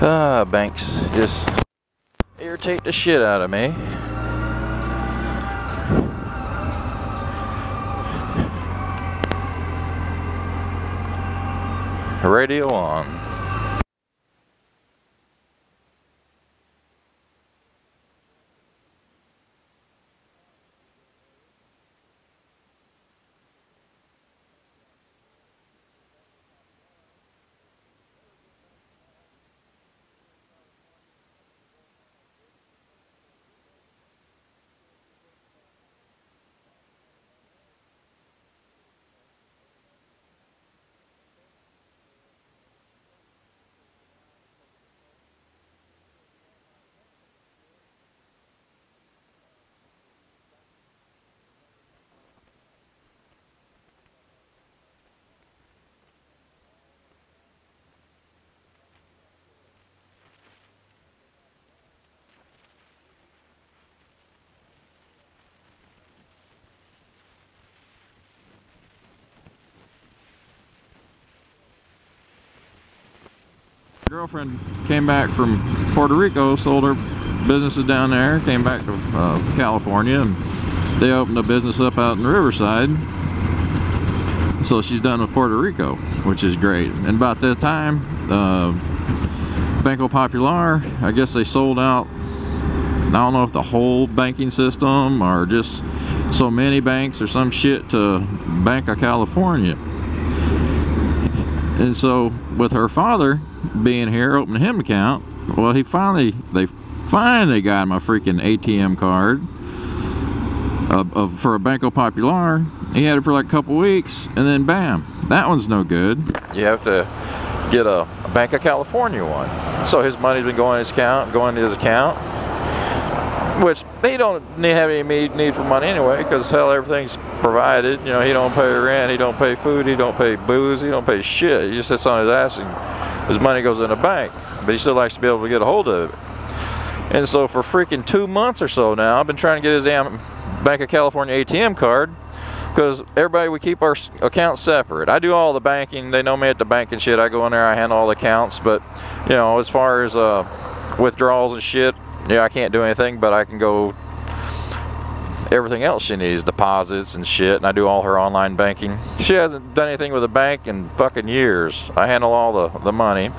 Banks just irritate the shit out of me. Radio on. Girlfriend came back from Puerto Rico, sold her businesses down there, came back to California, and they opened a business up out in Riverside. So she's done with Puerto Rico, which is great. And about that time, Banco Popular, I guess they sold out, I don't know if the whole banking system or just so many banks or some shit, to Bank of California. And so with her father being here, opening him an account, well, they finally got him a freaking ATM card for a Banco Popular. He had it for like a couple weeks, and then bam, that one's no good. You have to get a Bank of California one. So his money's been going to his account, which he don't have any need for money anyway, because hell, everything's provided. You know, he don't pay rent, he don't pay food, he don't pay booze, he don't pay shit. He just sits on his ass and his money goes in a bank, but he still likes to be able to get a hold of it. And so for freaking 2 months or so now, I've been trying to get his damn Bank of California ATM card, because everybody, we keep our accounts separate. I do all the banking, they know me at the bank and shit, I go in there, I handle all the accounts, but you know, as far as withdrawals and shit, yeah, I can't do anything, but I can go everything else she needs, deposits and shit, and I do all her online banking. She hasn't done anything with a bank in fucking years. I handle all the money.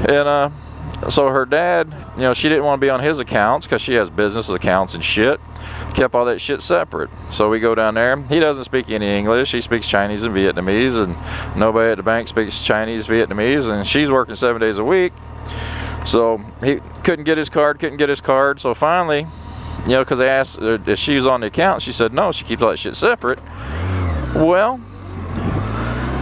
And so her dad, you know, she didn't want to be on his accounts because she has business accounts and shit. Kept all that shit separate. So we go down there. He doesn't speak any English. He speaks Chinese and Vietnamese, and nobody at the bank speaks Chinese, Vietnamese, and she's working 7 days a week. So he couldn't get his card. So finally, you know, because they asked if she was on the account, she said no, she keeps all that shit separate. Well,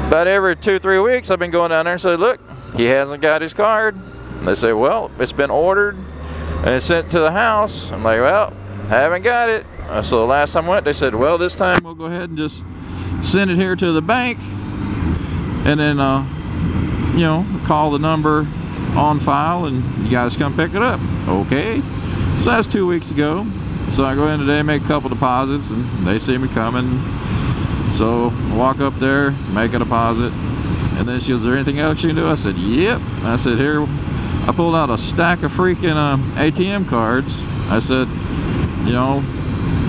about every 2-3 weeks, I've been going down there and said, look, he hasn't got his card. And they say, well, it's been ordered and it's sent to the house. I'm like, well, haven't got it. So the last time I went, they said, well, this time we'll go ahead and just send it here to the bank, and then, you know, call the number on file and you guys come pick it up. Okay. So that's 2 weeks ago. So I go in today, make a couple deposits, and they see me coming. So I walk up there, make a deposit, and then she goes, is there anything else you can do? I said, yep. I said, here, I pulled out a stack of freaking ATM cards. I said, you know,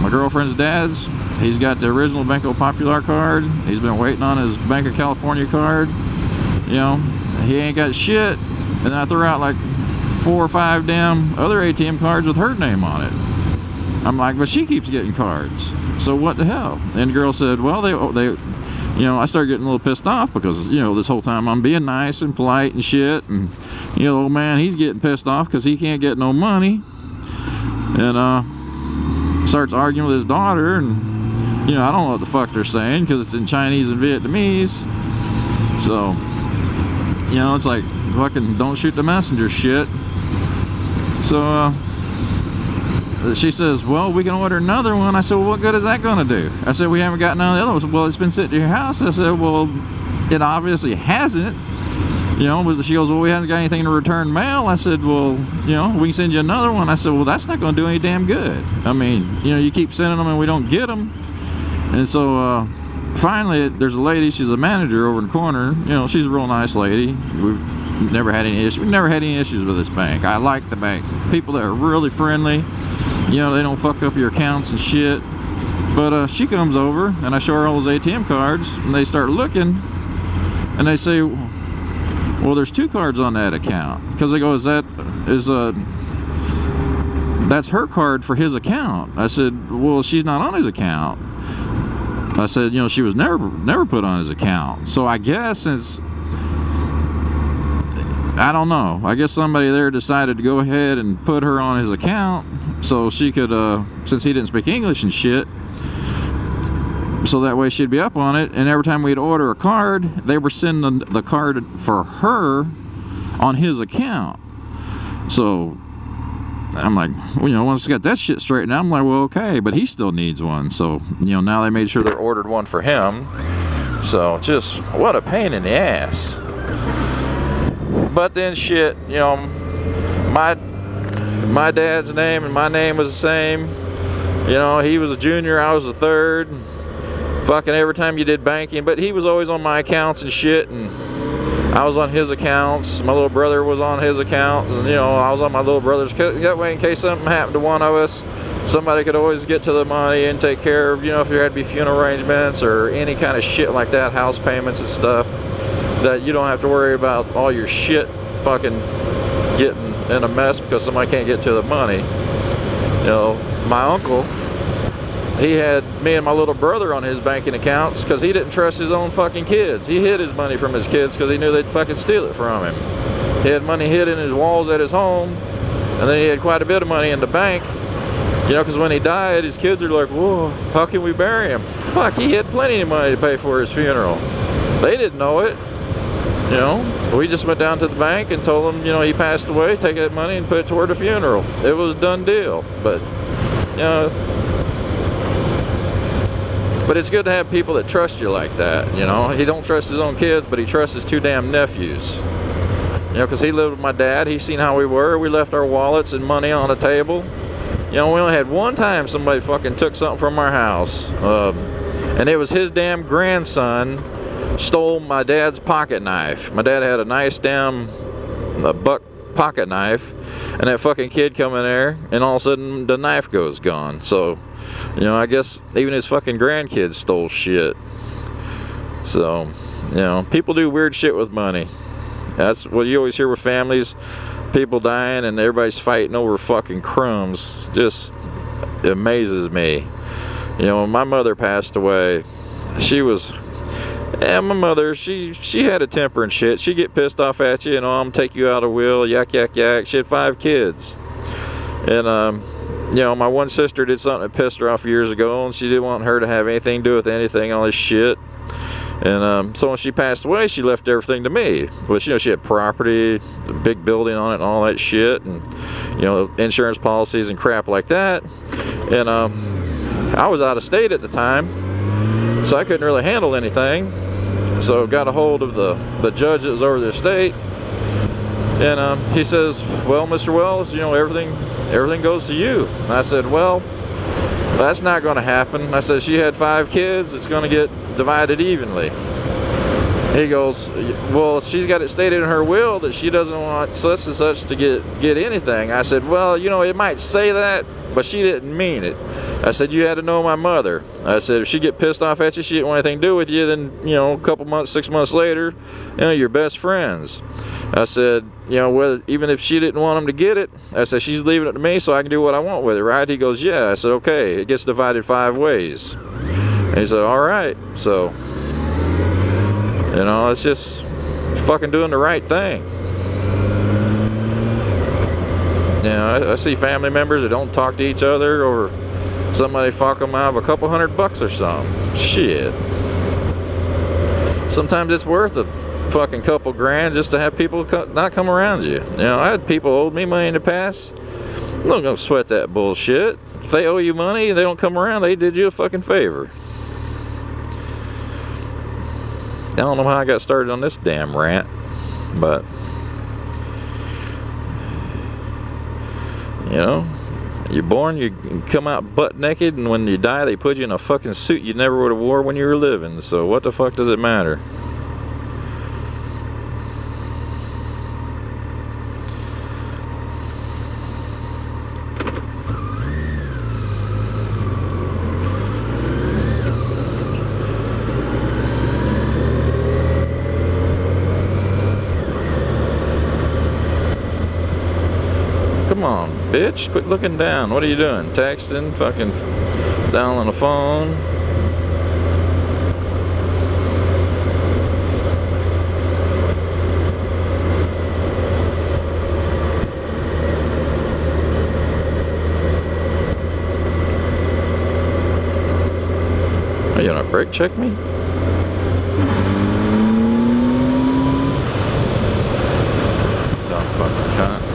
my girlfriend's dad's, he's got the original Banco Popular card. He's been waiting on his Bank of California card. You know, he ain't got shit. And I threw out like 4 or 5 damn other ATM cards with her name on it. I'm like, but she keeps getting cards, so what the hell? And the girl said, well, they you know, I started getting a little pissed off because, you know, this whole time I'm being nice and polite and shit, and, you know, old man, he's getting pissed off because he can't get no money, and starts arguing with his daughter, and, you know, I don't know what the fuck they're saying because it's in Chinese and Vietnamese. So, you know, it's like fucking don't shoot the messenger shit. So she says, well, we can order another one. I said, well, what good is that going to do? I said, we haven't got none of the other ones. Well, it's been sitting at your house. I said, well, it obviously hasn't. You know, she goes, well, we haven't got anything to return mail. I said, well, you know, we can send you another one. I said, well, that's not going to do any damn good. I mean, you know, you keep sending them and we don't get them. And so finally, there's a lady, she's a manager over in the corner. You know, she's a real nice lady. We've never had any issues. We never had any issues with this bank. I like the bank. People that are really friendly. You know, they don't fuck up your accounts and shit. But she comes over, and I show her all those ATM cards, and they start looking, and they say, well, there's 2 cards on that account. Because they go, that's her card for his account. I said, well, she's not on his account. I said, you know, she was never put on his account. So I guess since, I don't know, I guess somebody there decided to go ahead and put her on his account so she could, since he didn't speak English and shit, so that way she'd be up on it. And every time we'd order a card, they were sending the card for her on his account. So I'm like, well, you know, once I got that shit straightened out, I'm like, well, okay, but he still needs one. So, you know, now they made sure they ordered one for him. So just what a pain in the ass. But then shit, you know, my dad's name and my name was the same. You know, he was a junior, I was a third. Fucking every time you did banking, but he was always on my accounts and shit, and I was on his accounts. My little brother was on his accounts, and you know, I was on my little brother's. That way, in case something happened to one of us, somebody could always get to the money and take care of, you know, if there had to be funeral arrangements or any kind of shit like that, house payments and stuff, that you don't have to worry about all your shit fucking getting in a mess because somebody can't get to the money. You know, my uncle, he had me and my little brother on his banking accounts because he didn't trust his own fucking kids. He hid his money from his kids because he knew they'd fucking steal it from him. He had money hid in his walls at his home, and then he had quite a bit of money in the bank. You know, because when he died, his kids are like, whoa, how can we bury him? Fuck, he had plenty of money to pay for his funeral. They didn't know it. You know, we just went down to the bank and told him, you know, he passed away, take that money and put it toward the funeral. It was a done deal. But, you know, but it's good to have people that trust you like that, you know. He don't trust his own kids, but he trusts his 2 damn nephews. You know, because he lived with my dad. He seen how we were. We left our wallets and money on the table. You know, we only had one time somebody fucking took something from our house. And it was his damn grandson stole my dad's pocket knife. My dad had a nice damn buck pocket knife. And that fucking kid come in there, and all of a sudden the knife goes gone. So, you know, I guess even his fucking grandkids stole shit. So, you know, people do weird shit with money. That's what you always hear with families. People dying and everybody's fighting over fucking crumbs. Just amazes me. You know, when my mother passed away, she was... Yeah, my mother, she had a temper and shit. She'd get pissed off at you, and I'm gonna take you out of will, yak, yak, yak. She had 5 kids. And, you know, my one sister did something that pissed her off years ago, and she didn't want her to have anything to do with anything, all this shit. And so when she passed away, she left everything to me. But, you know, she had property, a big building on it, and all that shit, and, you know, insurance policies and crap like that. And I was out of state at the time, so I couldn't really handle anything. So got a hold of the judge that was over the estate, and he says, well, Mr. Wells, you know, everything goes to you. And I said, well, that's not going to happen. I said, she had 5 kids, it's going to get divided evenly. He goes, well, she's got it stated in her will that she doesn't want such and such to get anything. I said, well, you know, it might say that, but she didn't mean it. I said, you had to know my mother. I said, if she get pissed off at you, she didn't want anything to do with you, then, you know, a couple months, 6 months later, you know, you're best friends. I said, you know, even if she didn't want him to get it, I said, she's leaving it to me so I can do what I want with it, right? He goes, yeah. I said, okay, it gets divided 5 ways. And he said, all right. So, you know, it's just fucking doing the right thing. You know, I see family members that don't talk to each other, or somebody fuck them out of a couple $100 or something. Shit. Sometimes it's worth a fucking couple grand just to have people not come around you. You know, I had people owed me money in the past. I'm not gonna sweat that bullshit. If they owe you money and they don't come around, they did you a fucking favor. I don't know how I got started on this damn rant, but you know, you're born, you come out butt naked, and when you die, they put you in a fucking suit you never would have wore when you were living. So what the fuck does it matter? bitch. Quit looking down. What are you doing? Texting? Fucking down on the phone? Are you gonna brake check me? Dumb fucking cunt.